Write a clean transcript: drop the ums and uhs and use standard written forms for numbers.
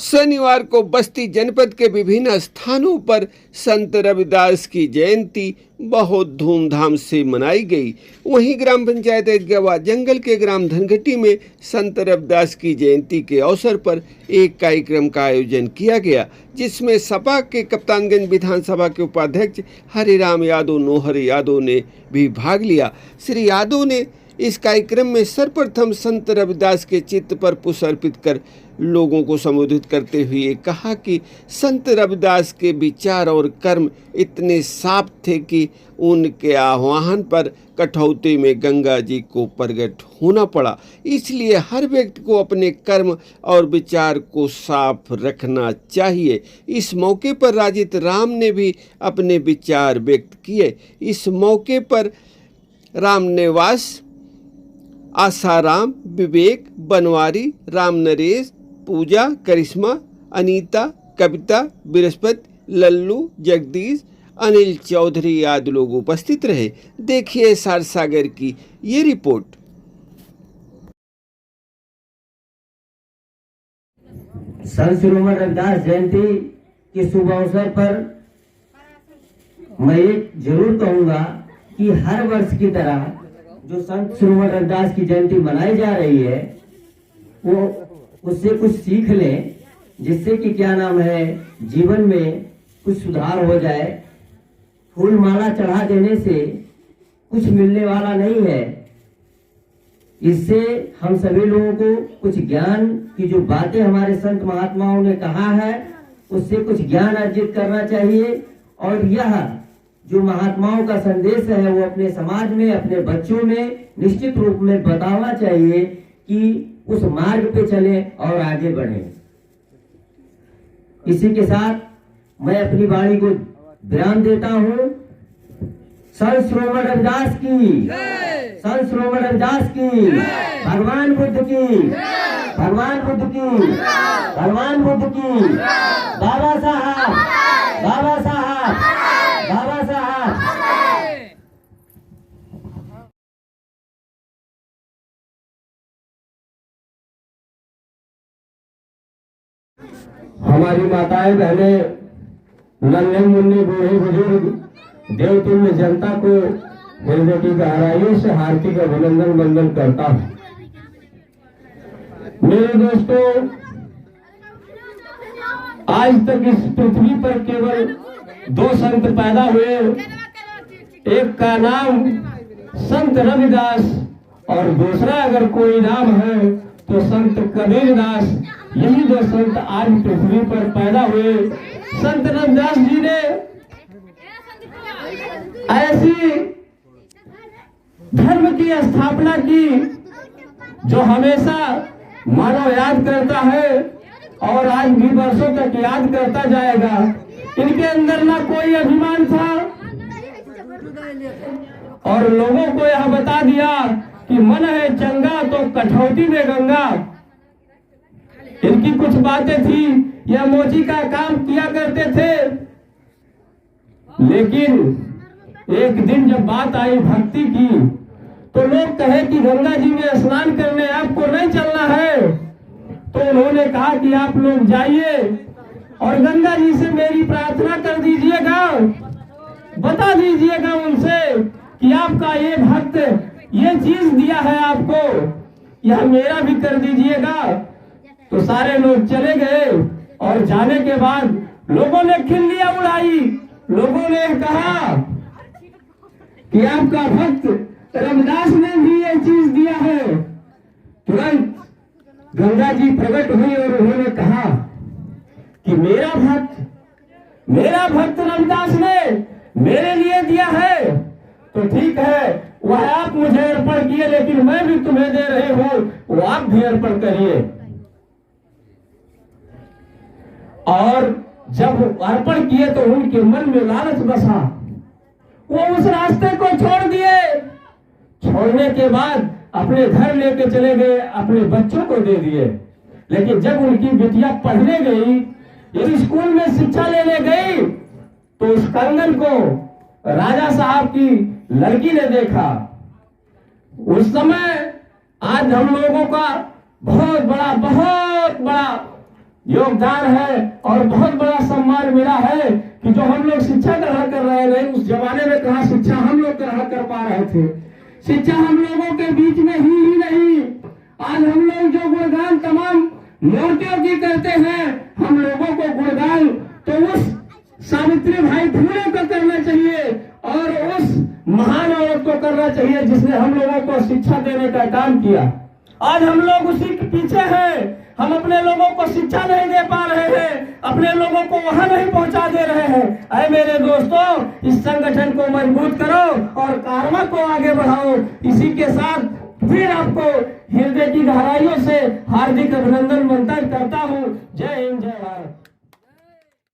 शनिवार को बस्ती जनपद के विभिन्न स्थानों पर संत रविदास की जयंती बहुत धूमधाम से मनाई गई। वहीं ग्राम पंचायत गवा जंगल के ग्राम धनघटी में संत रविदास की जयंती के अवसर पर एक कार्यक्रम का आयोजन किया गया, जिसमें सपा के कप्तानगंज विधानसभा के उपाध्यक्ष हरिराम यादव नोहर यादव ने भी भाग लिया। श्री यादव ने इस कार्यक्रम में सर्वप्रथम संत रविदास के चित्त पर पुष्प अर्पित कर लोगों को संबोधित करते हुए कहा कि संत रविदास के विचार और कर्म इतने साफ थे कि उनके आह्वान पर कठौती में गंगा जी को प्रकट होना पड़ा। इसलिए हर व्यक्ति को अपने कर्म और विचार को साफ रखना चाहिए। इस मौके पर राजित राम ने भी अपने विचार व्यक्त किए। इस मौके पर राम निवास, आसाराम, विवेक, बनवारी, राम नरेश, पूजा, करिश्मा, अनीता, कविता, बृहस्पति, लल्लू, जगदीश, अनिल चौधरी आदि लोग उपस्थित रहे। देखिए सार सागर की ये रिपोर्ट। संत शिरोमणि रविदास जयंती के शुभ अवसर पर मैं ये जरूर कहूंगा कि हर वर्ष की तरह जो संत शिरोमणि रविदास की जयंती मनाई जा रही है वो उससे कुछ सीख लें, जिससे कि क्या नाम है जीवन में कुछ सुधार हो जाए। फूल माला चढ़ा देने से कुछ मिलने वाला नहीं है। इससे हम सभी लोगों को कुछ ज्ञान की जो बातें हमारे संत महात्माओं ने कहा है उससे कुछ ज्ञान अर्जित करना चाहिए, और यह जो महात्माओं का संदेश है वो अपने समाज में, अपने बच्चों में निश्चित रूप में बताना चाहिए कि उस मार्ग पे चले और आगे बढ़े। इसी के साथ मैं अपनी वाणी को विराम देता हूँ। संत शिरोमणि रविदास की, संत शिरोमणि रविदास की, भगवान बुद्ध की, भगवान बुद्ध की, भगवान बुद्ध की, बाबा साहब, बाबा साहब, बाबा साहब। हमारी माताएं, बहनें, नन्हे मुन्ने, बूढ़े बुजुर्ग, देवतुल्य जनता को हृदय की गहराइयों से हार्दिक अभिनंदन वंदन करता हूँ। मेरे दोस्तों, आज तक इस पृथ्वी पर केवल दो संत पैदा हुए। एक का नाम संत रविदास और दूसरा अगर कोई नाम है तो संत कबीरदास। यही दो संत आज पृथ्वी पर पैदा हुए। संत रविदास जी ने ऐसी धर्म की स्थापना की जो हमेशा मानव याद करता है और आज भी वर्षों तक याद करता जाएगा। इनके अंदर ना कोई अभिमान था और लोगों को यह बता दिया कि मन है चंगा तो कठौती में गंगा। इनकी कुछ बातें थी, यह मोची का काम किया करते थे, लेकिन एक दिन जब बात आई भक्ति की तो लोग कहे कि गंगा जी में स्नान करने आपको नहीं चलना है। तो उन्होंने कहा कि आप लोग जाइए और गंगा जी से मेरी प्रार्थना कर दीजिएगा, बता दीजिएगा उनसे कि आपका ये भक्त ये चीज दिया है आपको, यह मेरा भी कर दीजिएगा। तो सारे लोग चले गए और जाने के बाद लोगों ने खिल्लियां उड़ाई। लोगों ने कहा कि आपका भक्त रविदास ने भी ये चीज दिया है। तुरंत गंगा जी प्रकट हुई और उन्होंने कहा कि मेरा भक्त रविदास ने मेरे लिए दिया है तो ठीक है, वह आप मुझे अर्पण किए, लेकिन मैं भी तुम्हें दे रही हूं, वो आप भी अर्पण करिए। और जब अर्पण किए तो उनके मन में लालच बसा, वो उस रास्ते को छोड़ दिए। छोड़ने के बाद अपने घर लेके चले गए, अपने बच्चों को दे दिए। लेकिन जब उनकी बिटिया पढ़ने गई, इस स्कूल में शिक्षा लेने गई, तो उस कंगन को राजा साहब की लड़की ने देखा। उस समय आज हम लोगों का बहुत बड़ा योगदान है और बहुत बड़ा सम्मान मिला है कि जो हम लोग शिक्षा ग्रहण कर रहे हैं, उस जमाने में कहाँ शिक्षा हम लोग ग्रहण कर पा रहे थे। शिक्षा हम लोगों के बीच में ही नहीं, आज हम लोग जो गुणगान तमाम मूर्तियों की करते हैं, हम लोगों को गुणगान तो उस सावित्री बाई फुले को करना चाहिए और उस महान औरत को करना चाहिए जिसने हम लोगों को शिक्षा देने का काम किया। आज हम लोग उसी के पीछे हैं, हम अपने लोगों को शिक्षा नहीं दे पा रहे हैं, अपने लोगों को वहां नहीं पहुंचा दे रहे हैं। अरे मेरे दोस्तों, इस संगठन को मजबूत करो और कारवा को आगे बढ़ाओ। इसी के साथ फिर आपको हृदय की गहराइयों से हार्दिक अभिनंदन मंतव्य करता हूँ। जय हिंद, जय भारत।